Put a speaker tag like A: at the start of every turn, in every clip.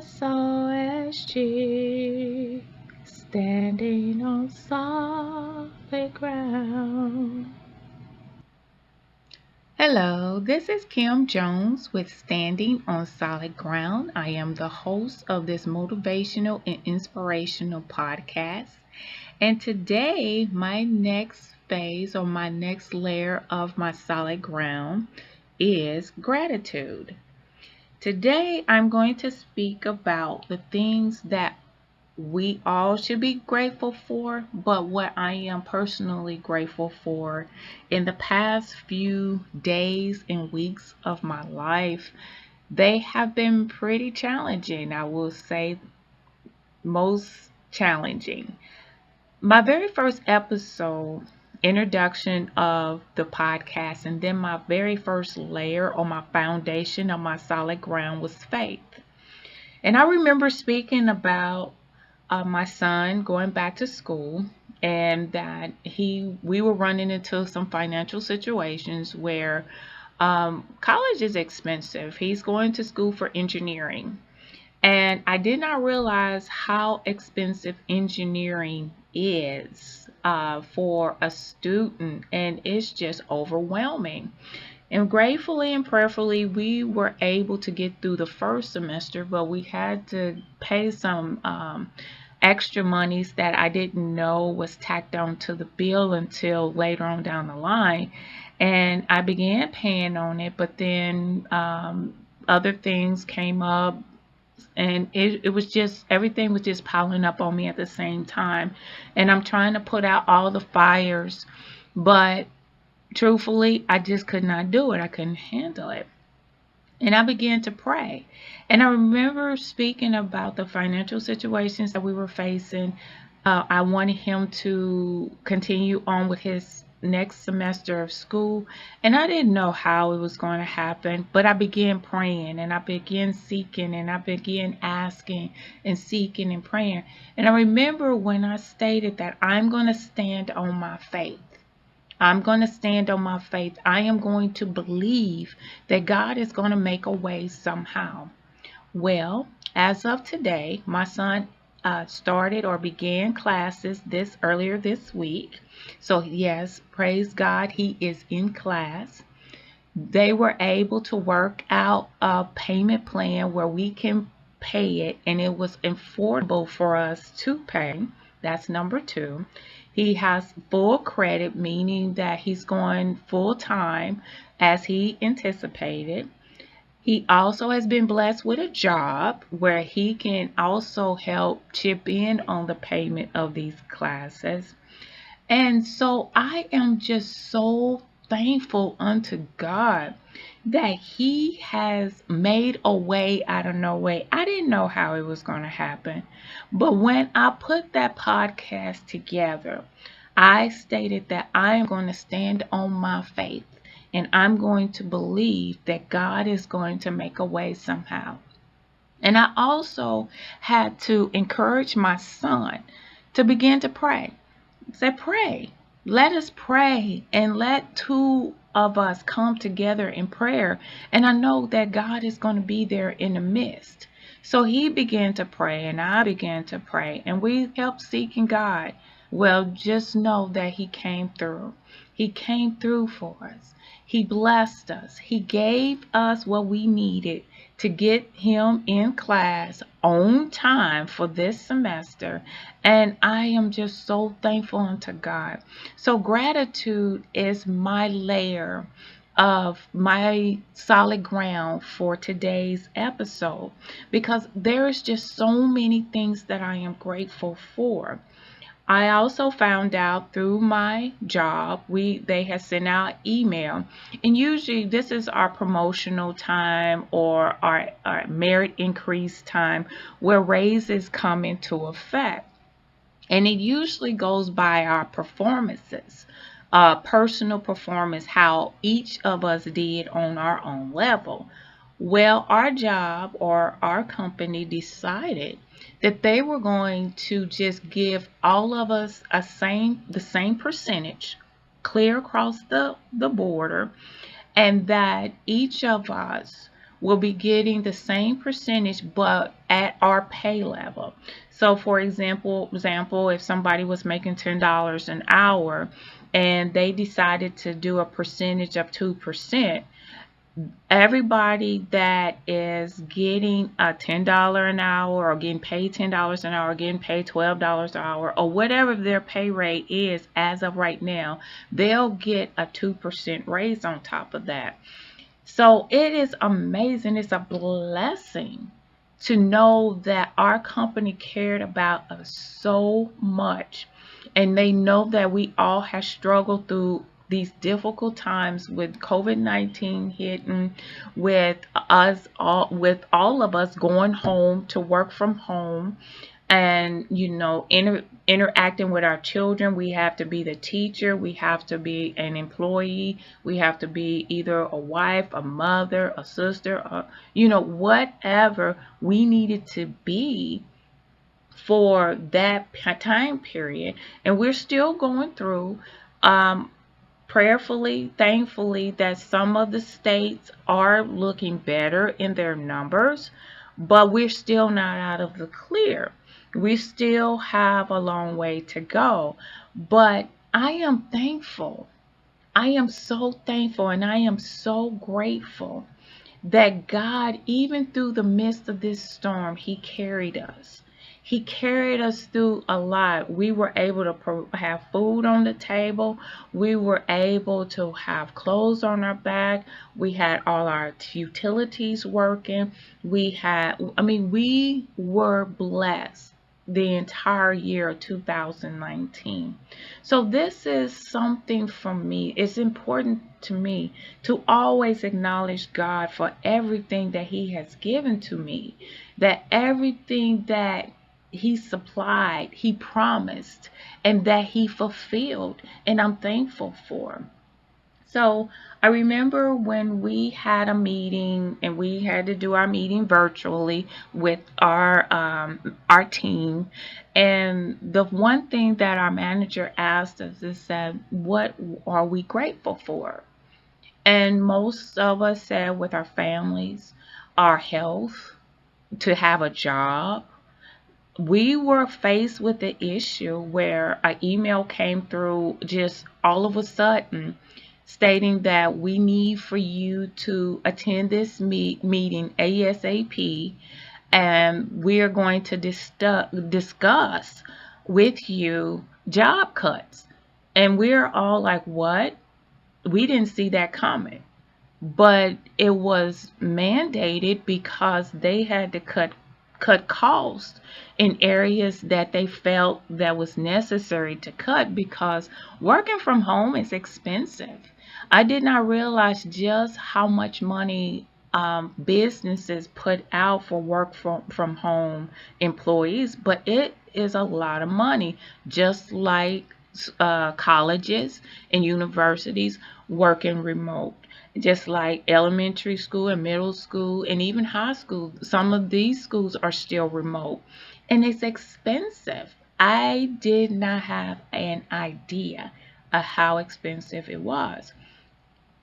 A: SOSG, standing on solid ground. Hello, this is Kim Jones with Standing on Solid Ground. I am the host of this motivational and inspirational podcast. And today, my next phase or my next layer of my solid ground is gratitude. Today, I'm going to speak about the things that we all should be grateful for, but what I am personally grateful for in the past few days and weeks of my life. They have been pretty challenging, I will say, most challenging. My very first episode, introduction of the podcast, and then my very first layer or my foundation of my solid ground was faith. And I remember speaking about my son going back to school, and that we were running into some financial situations where college is expensive. He's going to school for engineering, and I did not realize how expensive engineering is for a student, and it's just overwhelming. And gratefully and prayerfully, we were able to get through the first semester, but we had to pay some extra monies that I didn't know was tacked on to the bill until later on down the line. And I began paying on it, but then other things came up, and it was just, everything was just piling up on me at the same time. And I'm trying to put out all the fires, but truthfully, I just could not do it. I couldn't handle it. And I began to pray. And I remember speaking about the financial situations that we were facing. I wanted him to continue on with his next semester of school. And I didn't know how it was going to happen. But I began praying, and I began seeking, and I began asking and seeking and praying. And I remember when I stated that I'm going to stand on my faith. I'm going to stand on my faith. I am going to believe that God is going to make a way somehow. Well, as of today, my son started or began classes earlier this week. So yes, praise God, he is in class. They were able to work out a payment plan where we can pay it, and it was affordable for us to pay. That's number two. He has full credit, meaning that he's going full time as he anticipated. He also has been blessed with a job where he can also help chip in on the payment of these classes. And so I am just so thankful unto God that he has made a way out of no way. I didn't know how it was going to happen. But when I put that podcast together, I stated that I am going to stand on my faith, and I'm going to believe that God is going to make a way somehow. And I also had to encourage my son to begin to pray. Say, pray. Let us pray, and let two of us come together in prayer. And I know that God is going to be there in the midst. So he began to pray, and I began to pray, and we kept seeking God. Well, just know that he came through. He came through for us. He blessed us. He gave us what we needed to get him in class on time for this semester. And I am just so thankful unto God. So gratitude is my layer of my solid ground for today's episode, because there is just so many things that I am grateful for. I also found out through my job, they had sent out email, and usually this is our promotional time or our merit increase time where raises come into effect. And it usually goes by our performances, personal performance, how each of us did on our own level. Well, our job or our company decided that they were going to just give all of us the same percentage clear across the border, and that each of us will be getting the same percentage but at our pay level. So for example, if somebody was making $10 an hour and they decided to do a percentage of 2%, everybody that is getting a $10 an hour or getting paid $10 an hour, getting paid $12 an hour, or whatever their pay rate is as of right now, they'll get a 2% raise on top of that. So it is amazing. It's a blessing to know that our company cared about us so much, and they know that we all have struggled through these difficult times with COVID-19 hitting, with all of us going home to work from home, and interacting with our children. We have to be the teacher, we have to be an employee, we have to be either a wife, a mother, a sister, or whatever we needed to be for that time period. And we're still going through, prayerfully, thankfully, that some of the states are looking better in their numbers, but we're still not out of the clear. We still have a long way to go. But I am thankful. I am so thankful, and I am so grateful that God, even through the midst of this storm, He carried us. He carried us through a lot. We were able to have food on the table. We were able to have clothes on our back. We had all our utilities working. We were blessed the entire year of 2019. So this is something for me. It's important to me to always acknowledge God for everything that He has given to me, that everything that He supplied, He promised, and that He fulfilled, and I'm thankful for. So I remember when we had a meeting, and we had to do our meeting virtually with our team, and the one thing that our manager asked us is said, "What are we grateful for?" And most of us said with our families, our health, to have a job. We were faced with the issue where an email came through just all of a sudden stating that we need for you to attend this meeting ASAP, and we are going to discuss with you job cuts. And we're all like, what? We didn't see that coming. But it was mandated because they had to cut costs in areas that they felt that was necessary to cut, because working from home is expensive. I did not realize just how much money businesses put out for work from home employees, but it is a lot of money, just like colleges and universities working remote, just like elementary school and middle school and even high school. Some of these schools are still remote, and it's expensive. I did not have an idea of how expensive it was.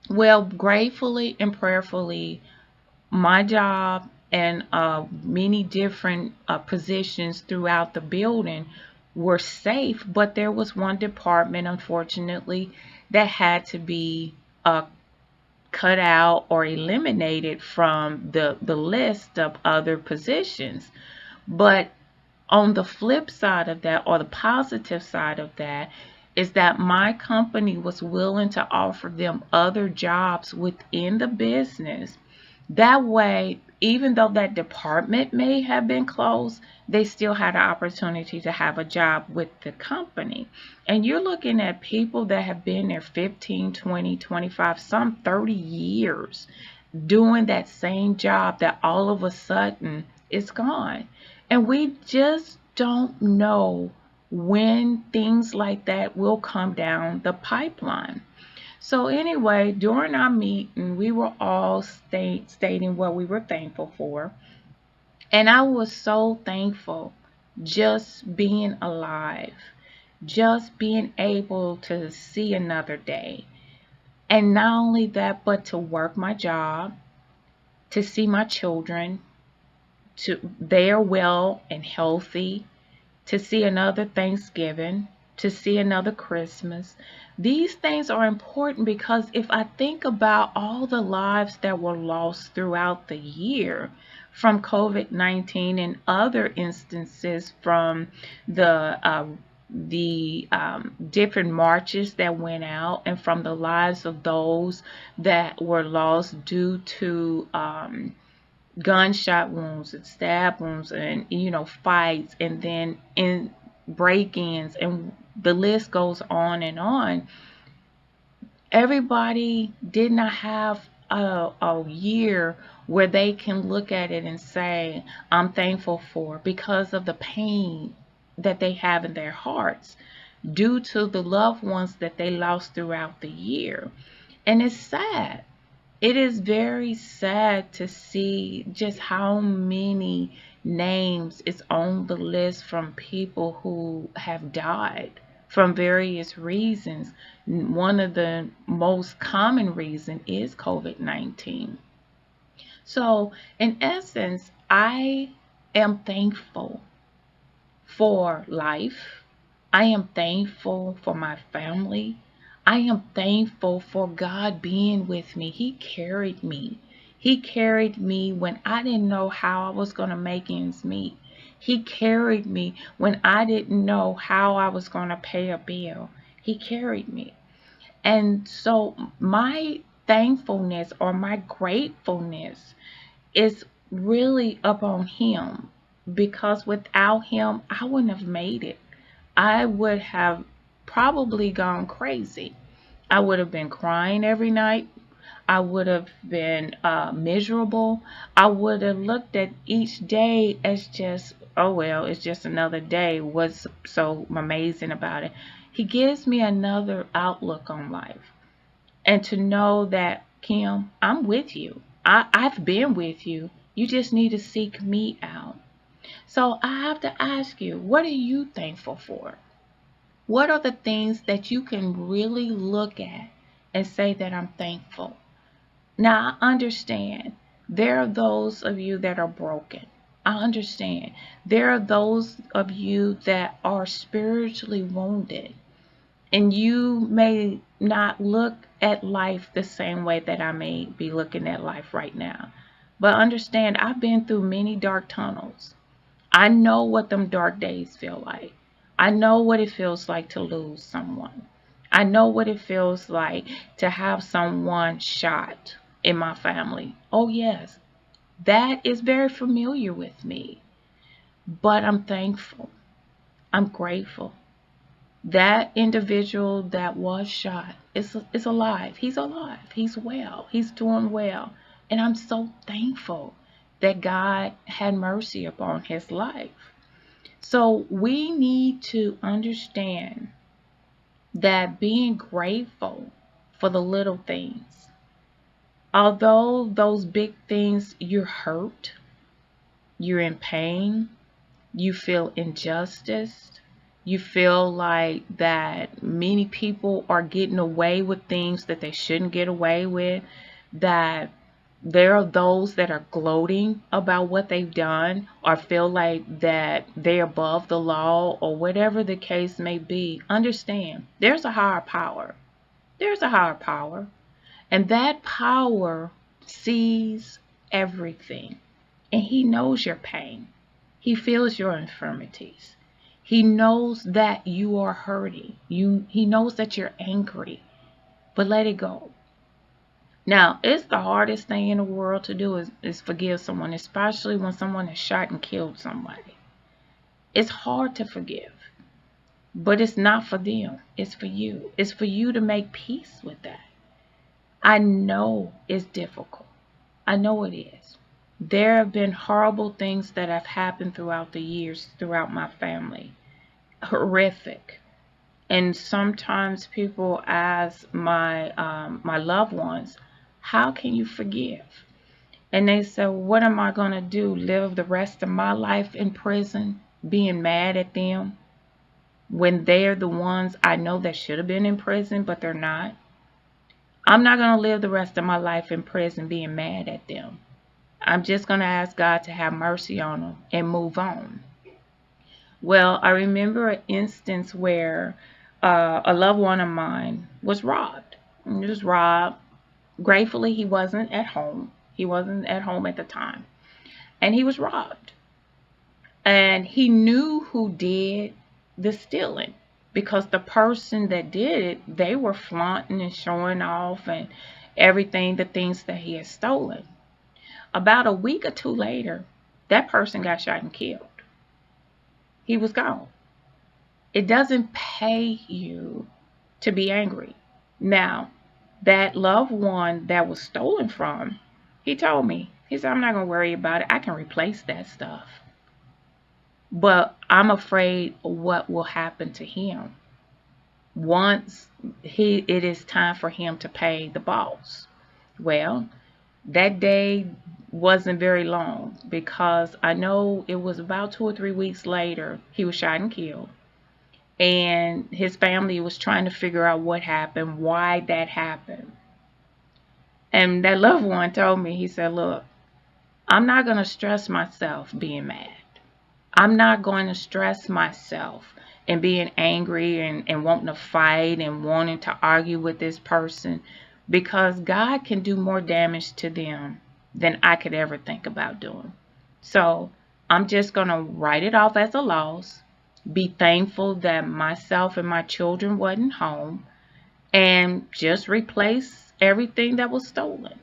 A: Well, gratefully and prayerfully, my job and many different positions throughout the building were safe, but there was one department, unfortunately, that had to be cut out or eliminated from the list of other positions. But on the flip side of that, or the positive side of that, is that my company was willing to offer them other jobs within the business. That way, even though that department may have been closed, they still had an opportunity to have a job with the company. And you're looking at people that have been there 15, 20, 25, some 30 years doing that same job that all of a sudden is gone. And we just don't know when things like that will come down the pipeline. So anyway, during our meeting, we were all stating what we were thankful for. And I was so thankful just being alive, just being able to see another day. And not only that, but to work my job, to see my children, they are well and healthy, to see another Thanksgiving, to see another Christmas. These things are important because if I think about all the lives that were lost throughout the year from COVID-19 and other instances from the different marches that went out and from the lives of those that were lost due to gunshot wounds and stab wounds and fights and then in break-ins, and the list goes on and on. Everybody did not have a year where they can look at it and say, I'm thankful for, because of the pain that they have in their hearts due to the loved ones that they lost throughout the year. And it's sad. It is very sad to see just how many names is on the list from people who have died from various reasons. One of the most common reason is COVID-19. So, in essence, I am thankful for life. I am thankful for my family. I am thankful for God being with me. He carried me. He carried me when I didn't know how I was going to make ends meet. He carried me when I didn't know how I was going to pay a bill. He carried me. And so my thankfulness or my gratefulness is really upon Him, because without Him, I wouldn't have made it. I would have probably gone crazy. I would have been crying every night. I would have been miserable. I would have looked at each day as just, oh, well, it's just another day. What's so amazing about it? He gives me another outlook on life. And to know that, Kim, I'm with you. I've been with you. You just need to seek me out. So I have to ask you, what are you thankful for? What are the things that you can really look at and say that I'm thankful? Now, I understand there are those of you that are broken. I understand. There are those of you that are spiritually wounded, and you may not look at life the same way that I may be looking at life right now. But understand, I've been through many dark tunnels. I know what them dark days feel like. I know what it feels like to lose someone. I know what it feels like to have someone shot in my family. Oh, yes, that is very familiar with me. But I'm thankful. I'm grateful. That individual that was shot is alive. He's alive. He's well. He's doing well. And I'm so thankful that God had mercy upon his life. So we need to understand that being grateful for the little things, although those big things, you're hurt, you're in pain, you feel injustice, you feel like that many people are getting away with things that they shouldn't get away with, that there are those that are gloating about what they've done or feel like that they're above the law or whatever the case may be. Understand, there's a higher power. There's a higher power. And that power sees everything. And he knows your pain. He feels your infirmities. He knows that you are hurting. He knows that you're angry. But let it go. Now, it's the hardest thing in the world to do is forgive someone, especially when someone has shot and killed somebody. It's hard to forgive. But it's not for them. It's for you. It's for you to make peace with that. I know it's difficult. I know it is. There have been horrible things that have happened throughout the years, throughout my family. Horrific. And sometimes people ask my loved ones, how can you forgive? And they say, what am I going to do? Live the rest of my life in prison being mad at them when they're the ones I know that should have been in prison, but they're not? I'm not going to live the rest of my life in prison being mad at them. I'm just going to ask God to have mercy on him and move on. Well, I remember an instance where a loved one of mine was robbed. He was robbed. Gratefully, he wasn't at home. He wasn't at home at the time. And he was robbed. And he knew who did the stealing, because the person that did it, they were flaunting and showing off and everything, the things that he had stolen. About a week or two later, that person got shot and killed. He was gone. It doesn't pay you to be angry. Now, that loved one that was stolen from, he told me, he said, I'm not going to worry about it. I can replace that stuff. But I'm afraid what will happen to him once it is time for him to pay the boss. Well, that day wasn't very long, because I know it was about 2 or 3 weeks later he was shot and killed. And his family was trying to figure out what happened, why that happened. And that loved one told me, he said, look, I'm not going to stress myself being mad. I'm not going to stress myself and being angry and wanting to fight and wanting to argue with this person, because God can do more damage to them than I could ever think about doing. So I'm just going to write it off as a loss, be thankful that myself and my children wasn't home, and just replace everything that was stolen.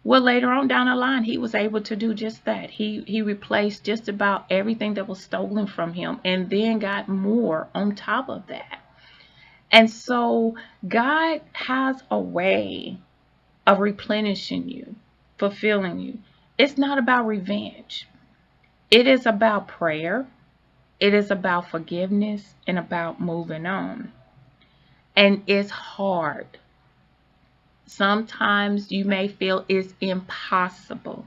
A: Well, later on down the line, he was able to do just that. He replaced just about everything that was stolen from him, and then got more on top of that. And so God has a way of replenishing you, fulfilling you. It's not about revenge. It is about prayer. It is about forgiveness and about moving on. And it's hard. Sometimes you may feel it's impossible.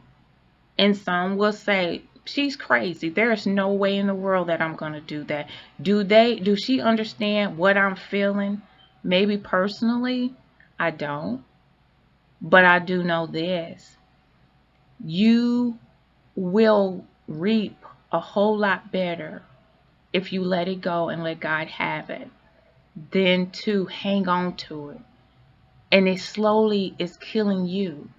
A: And some will say, she's crazy. There's no way in the world that I'm going to do that. Do she understand what I'm feeling? Maybe personally, I don't. But I do know this. You will reap a whole lot better if you let it go and let God have it, than to hang on to it. And it slowly is killing you.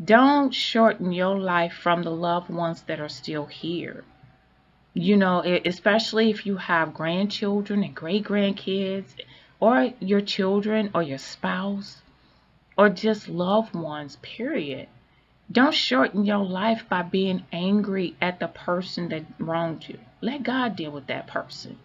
A: Don't shorten your life from the loved ones that are still here. You know, especially if you have grandchildren and great grandkids, or your children, or your spouse, or just loved ones, period. Don't shorten your life by being angry at the person that wronged you. Let God deal with that person.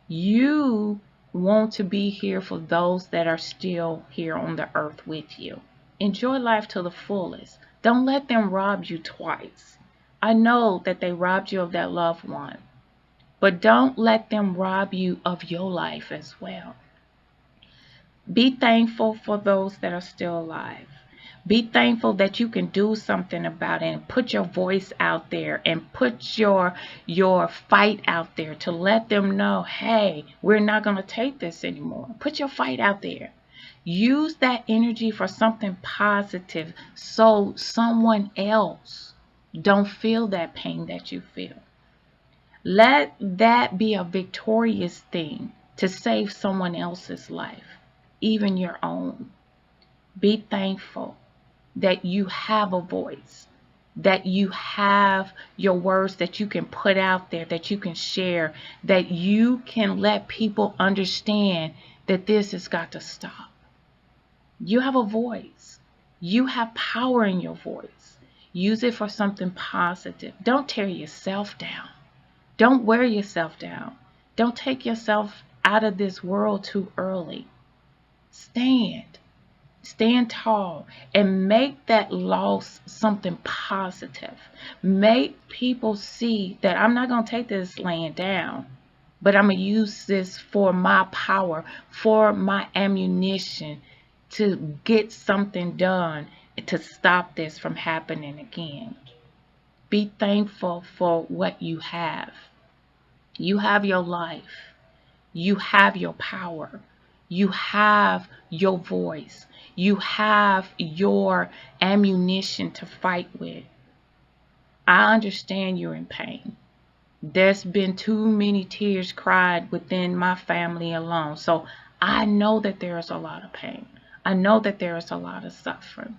A: You want to be here for those that are still here on the earth with you. Enjoy life to the fullest. Don't let them rob you twice. I know that they robbed you of that loved one, but don't let them rob you of your life as well. Be thankful for those that are still alive. Be thankful that you can do something about it, and put your voice out there, and put your fight out there to let them know, hey, we're not going to take this anymore. Put your fight out there. Use that energy for something positive, so someone else don't feel that pain that you feel. Let that be a victorious thing to save someone else's life, even your own. Be thankful that you have a voice, that you have your words that you can put out there, that you can share, that you can let people understand that this has got to stop. You have a voice. You have power in your voice. Use it for something positive. Don't tear yourself down. Don't wear yourself down. Don't take yourself out of this world too early. Stand. Stand tall and make that loss something positive. Make people see that I'm not going to take this laying down, but I'm going to use this for my power, for my ammunition, to get something done to stop this from happening again. Be thankful for what you have. You have your life. You have your power. You have your voice. You have your ammunition to fight with. I understand you're in pain. There's been too many tears cried within my family alone. So I know that there is a lot of pain. I know that there is a lot of suffering.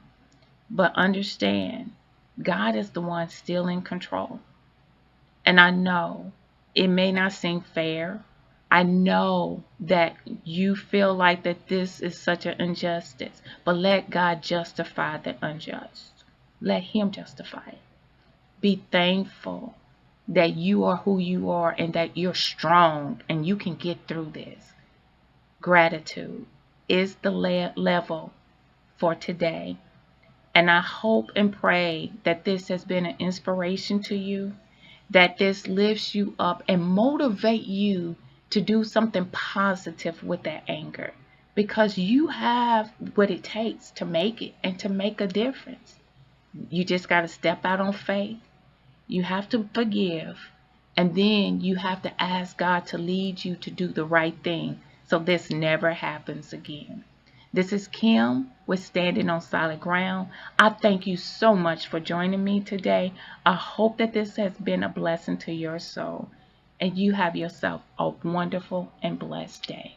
A: But understand, God is the one still in control. And I know it may not seem fair. I know that you feel like that this is such an injustice. But let God justify the unjust. Let Him justify it. Be thankful that you are who you are and that you're strong and you can get through this. Gratitude is the level for today. And I hope and pray that this has been an inspiration to you, that this lifts you up and motivate you to do something positive with that anger, because you have what it takes to make it and to make a difference. You just got to step out on faith. You have to forgive, and then you have to ask God to lead you to do the right thing so this never happens again. This is Kim with Standing on Solid Ground. I thank you so much for joining me today. I hope that this has been a blessing to your soul, and you have yourself a wonderful and blessed day.